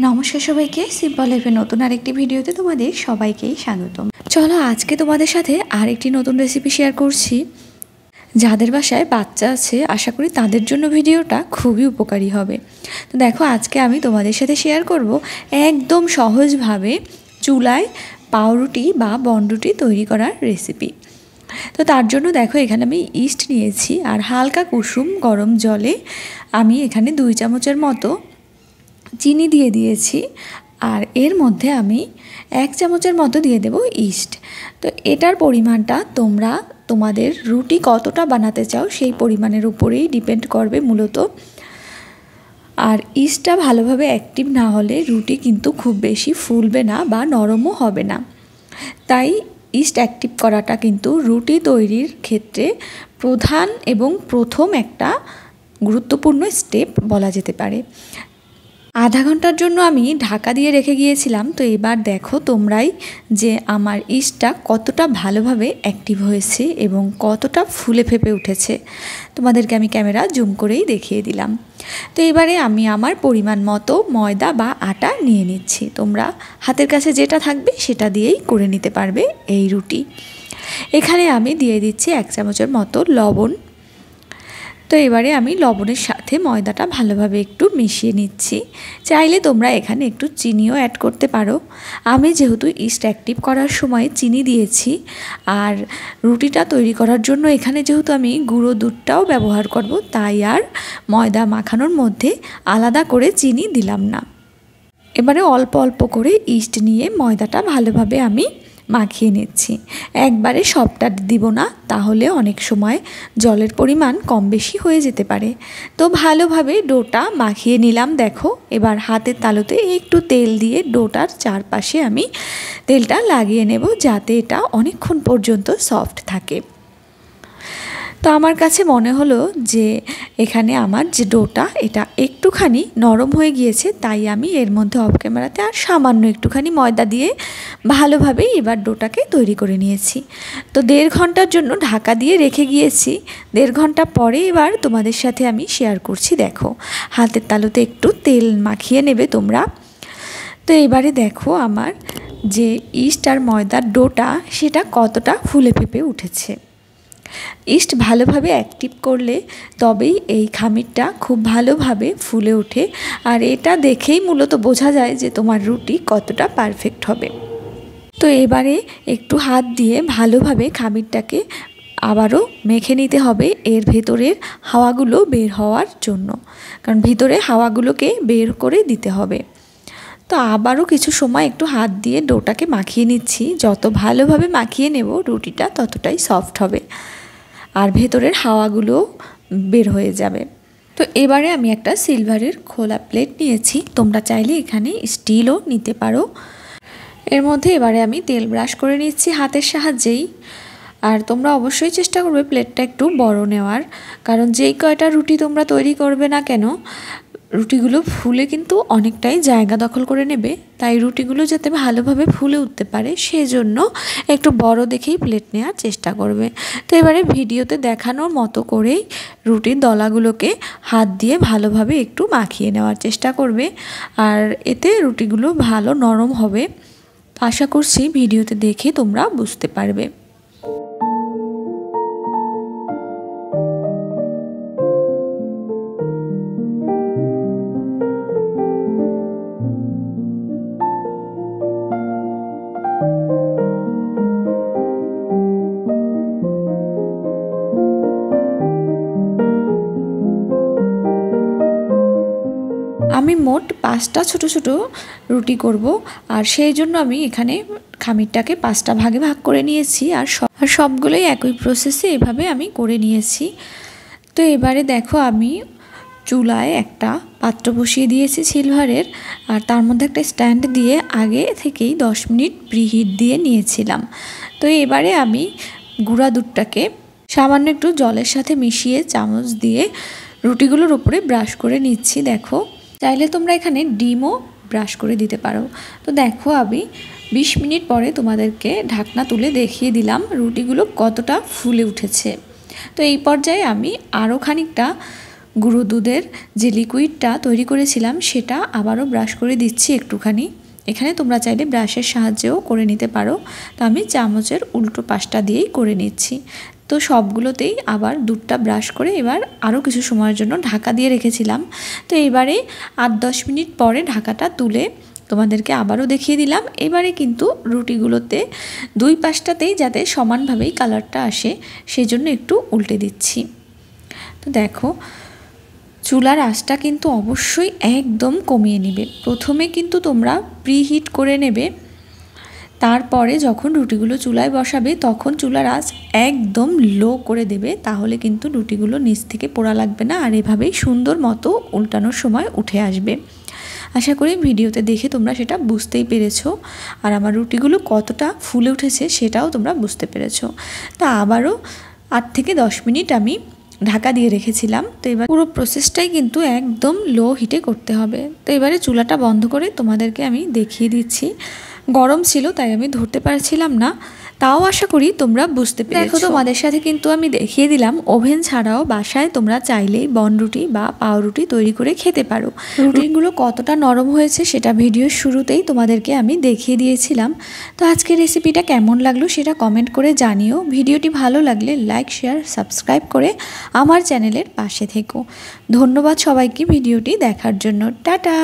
নমস্কার সবাইকে, সিম্পল লাইফের নতুন আরেকটি ভিডিওতে তোমাদের সবাইকেই স্বাগতম। চলো আজকে তোমাদের সাথে আরেকটি নতুন রেসিপি শেয়ার করছি। যাদের বাসায় বাচ্চা আছে আশা করি তাদের জন্য ভিডিওটা খুবই উপকারী হবে। তো দেখো আজকে আমি তোমাদের সাথে শেয়ার করব একদম সহজভাবে চুলায় পাউরুটি বা বনরুটি তৈরি করার রেসিপি। তো তার জন্য দেখো এখানে আমি ইস্ট নিয়েছি আর হালকা কুসুম গরম জলে আমি এখানে 2 চামচের মতো চিনি দিয়ে দিয়েছি। আর এর মধ্যে আমি 1 চামচের মতো দিয়ে দেব ইস্ট। তো এটার পরিমাণটা তোমরা তোমাদের রুটি কতটা বানাতে চাও সেই পরিমাণের উপরেই ডিপেন্ড করবে মূলত। আর ইস্টটা ভালোভাবে অ্যাক্টিভ না হলে রুটি কিন্তু খুব বেশি ফুলবে না বা নরমও হবে না। তাই ইস্ট অ্যাক্টিভ করাটা কিন্তু রুটি তৈরির ক্ষেত্রে প্রধান এবং প্রথম একটা গুরুত্বপূর্ণ স্টেপ বলা যেতে পারে। আধা ঘন্টার জন্য আমি ঢাকা দিয়ে রেখে গিয়েছিলাম। তো এবার দেখো তোমরাই যে আমার ইস্টটা কতটা ভালোভাবে অ্যাক্টিভ হয়েছে এবং কতটা ফুলে ফেপে উঠেছে। তোমাদেরকে আমি ক্যামেরা জুম করেই দেখিয়ে দিলাম। তো এবারে আমি আমার পরিমাণ মতো ময়দা বা আটা নিয়ে নিচ্ছি। তোমরা হাতের কাছে যেটা থাকবে সেটা দিয়েই করে নিতে পারবে এই রুটি। এখানে আমি দিয়ে দিচ্ছি 1 চামচের মতো লবণ। তো এবারে আমি লবণের সাথে ময়দাটা ভালোভাবে একটু মিশিয়ে নিচ্ছি। চাইলে তোমরা এখানে একটু চিনিও অ্যাড করতে পারো। আমি যেহেতু ইস্ট অ্যাক্টিভ করার সময় চিনি দিয়েছি আর রুটিটা তৈরি করার জন্য এখানে যেহেতু আমি গুঁড়ো দুধটাও ব্যবহার করব, তাই আর ময়দা মাখানোর মধ্যে আলাদা করে চিনি দিলাম না। এবারে অল্প অল্প করে ইস্ট নিয়ে ময়দাটা ভালোভাবে আমি মাখিয়ে নিচ্ছি। একবারে সবটা দিব না, তাহলে অনেক সময় জলের পরিমাণ কম বেশি হয়ে যেতে পারে। তো ভালোভাবে ডোটা মাখিয়ে নিলাম। দেখো এবার হাতের তালুতে একটু তেল দিয়ে ডোটার চারপাশে আমি তেলটা লাগিয়ে নেব, যাতে এটা অনেকক্ষণ পর্যন্ত সফট থাকে। তো আমার কাছে মনে হলো যে এখানে আমার যে ডোটা এটা একটুখানি নরম হয়ে গিয়েছে, তাই আমি এর মধ্যে অফ ক্যামেরাতে আর সামান্য একটুখানি ময়দা দিয়ে ভালোভাবে এবার ডোটাকে তৈরি করে নিয়েছি। তো 1.5 ঘন্টার জন্য ঢাকা দিয়ে রেখে গিয়েছি। 1.5 ঘন্টা পরে এবার তোমাদের সাথে আমি শেয়ার করছি। দেখো হাতের তালুতে একটু তেল মাখিয়ে নেবে তোমরা। তো এবারে দেখো আমার যে ইস্ট আর ময়দার ডোটা সেটা কতটা ফুলে ফেপে উঠেছে। ইস্ট ভালোভাবে অ্যাক্টিভ করলে তবেই এই খামিরটা খুব ভালোভাবে ফুলে ওঠে। আর এটা দেখেই মূলত বোঝা যায় যে তোমার রুটি কতটা পারফেক্ট হবে। তো এবারে একটু হাত দিয়ে ভালোভাবে খামিরটাকে আবারও মেখে নিতে হবে এর ভেতরের হাওয়াগুলো বের হওয়ার জন্য, কারণ ভিতরে হাওয়াগুলোকে বের করে দিতে হবে। তো আবারও কিছু সময় একটু হাত দিয়ে ডোটাকে মাখিয়ে নিচ্ছি। যত ভালোভাবে মাখিয়ে নেব রুটিটা ততটাই সফট হবে আর ভেতরের হাওয়াগুলো বের হয়ে যাবে। তো এবারে আমি একটা সিলভারের খোলা প্লেট নিয়েছি, তোমরা চাইলে এখানে স্টিলও নিতে পারো। এর মধ্যে এবারে আমি তেল ব্রাশ করে নিচ্ছি হাতের সাহায্যেই। আর তোমরা অবশ্যই চেষ্টা করবে প্লেটটা একটু বড় নেওয়ার, কারণ যেই কয়টা রুটি তোমরা তৈরি করবে না কেন রুটিগুলো ফুলে কিন্তু অনেকটাই জায়গা দখল করে নেবে। তাই রুটিগুলো যাতে ভালোভাবে ফুলে উঠতে পারে সেজন্য একটু বড় দেখেই প্লেট নেওয়ার চেষ্টা করবে। তো এবারে ভিডিওতে দেখানোর মতো করেই রুটির দলাগুলোকে হাত দিয়ে ভালোভাবে একটু মাখিয়ে নেওয়ার চেষ্টা করবে। আর এতে রুটিগুলো ভালো নরম হবে। আশা করছি ভিডিওতে দেখে তোমরা বুঝতে পারবে। আমি মোট 5টা ছোট ছোট রুটি করব, আর সেই জন্য আমি এখানে খামিরটাকে 5টা ভাগে ভাগ করে নিয়েছি। আর সবগুলোই একই প্রসেসে এভাবে আমি করে নিয়েছি। তো এবারে দেখো আমি চুলায় একটা পাত্র বসিয়ে দিয়েছি সিলভারের, আর তার মধ্যে একটা স্ট্যান্ড দিয়ে আগে থেকেই 10 মিনিট প্রিহিট দিয়ে নিয়েছিলাম। তো এবারে আমি গুঁড়া দুধটাকে সামান্য একটু জলের সাথে মিশিয়ে চামচ দিয়ে রুটিগুলোর উপরে ব্রাশ করে নিচ্ছি। দেখো চাইলে তোমরা এখানে ডিমও ব্রাশ করে দিতে পারো। তো দেখো আমি 20 মিনিট পরে তোমাদেরকে ঢাকনা তুলে দেখিয়ে দিলাম রুটিগুলো কতটা ফুলে উঠেছে। তো এই পর্যায়ে আমি আরও খানিকটা গুঁড়ো দুধের যে লিকুইডটা তৈরি করেছিলাম সেটা আবারও ব্রাশ করে দিচ্ছি একটুখানি। এখানে তোমরা চাইলে ব্রাশের সাহায্যেও করে নিতে পারো, তো আমি চামচের উল্টো পাশটা দিয়েই করে নিচ্ছি। তো সবগুলোতেই আবার দুধটা ব্রাশ করে এবার আরও কিছু সময়ের জন্য ঢাকা দিয়ে রেখেছিলাম। তো এবারে 8-10 মিনিট পরে ঢাকাটা তুলে তোমাদেরকে আবারও দেখিয়ে দিলাম। এবারে কিন্তু রুটিগুলোতে দুই পাশটাতেই যাতে সমানভাবেই কালারটা আসে সেই জন্য একটু উল্টে দিচ্ছি। তো দেখো, চুলার আঁচটা কিন্তু অবশ্যই একদম কমিয়ে নেবে। প্রথমে কিন্তু তোমরা প্রিহিট করে নেবে, তারপরে যখন রুটিগুলো চুলায় বসাবে তখন চুলার আঁচ একদম লো করে দেবে, তাহলে কিন্তু রুটিগুলো নিচ থেকে পোড়া লাগবে না, আর এভাবেই সুন্দর মতো উল্টানোর সময় উঠে আসবে। আশা করি ভিডিওতে দেখে তোমরা সেটা বুঝতেই পেরেছো, আর আমার রুটিগুলো কতটা ফুলে উঠেছে সেটাও তোমরা বুঝতে পেরেছো। তা আবারও 8 থেকে 10 মিনিট আমি ঢাকা দিয়ে রেখেছিলাম। তো এবার পুরো প্রসেসটাই কিন্তু একদম লো হিটে করতে হবে। তো এবারে চুলাটা বন্ধ করে তোমাদেরকে আমি দেখিয়ে দিচ্ছি। গরম ছিল তাই আমি ধরতে পারছিলাম না, তাও আশা করি তোমরা বুঝতে পেরেছো। দেখো, তোমাদের সাথে কিন্তু আমি দেখিয়ে দিলাম ওভেন ছাড়াও বাসায় তোমরা চাইলেই বনরুটি বা পাউরুটি তৈরি করে খেতে পারো। রুটিগুলো কতটা নরম হয়েছে সেটা ভিডিওর শুরুতেই তোমাদেরকে আমি দেখিয়ে দিয়েছিলাম। তো আজকের রেসিপিটা কেমন লাগলো সেটা কমেন্ট করে জানিও। ভিডিওটি ভালো লাগলে লাইক, শেয়ার, সাবস্ক্রাইব করে আমার চ্যানেলের পাশে থেকো। ধন্যবাদ সবাইকে ভিডিওটি দেখার জন্য। টাটা।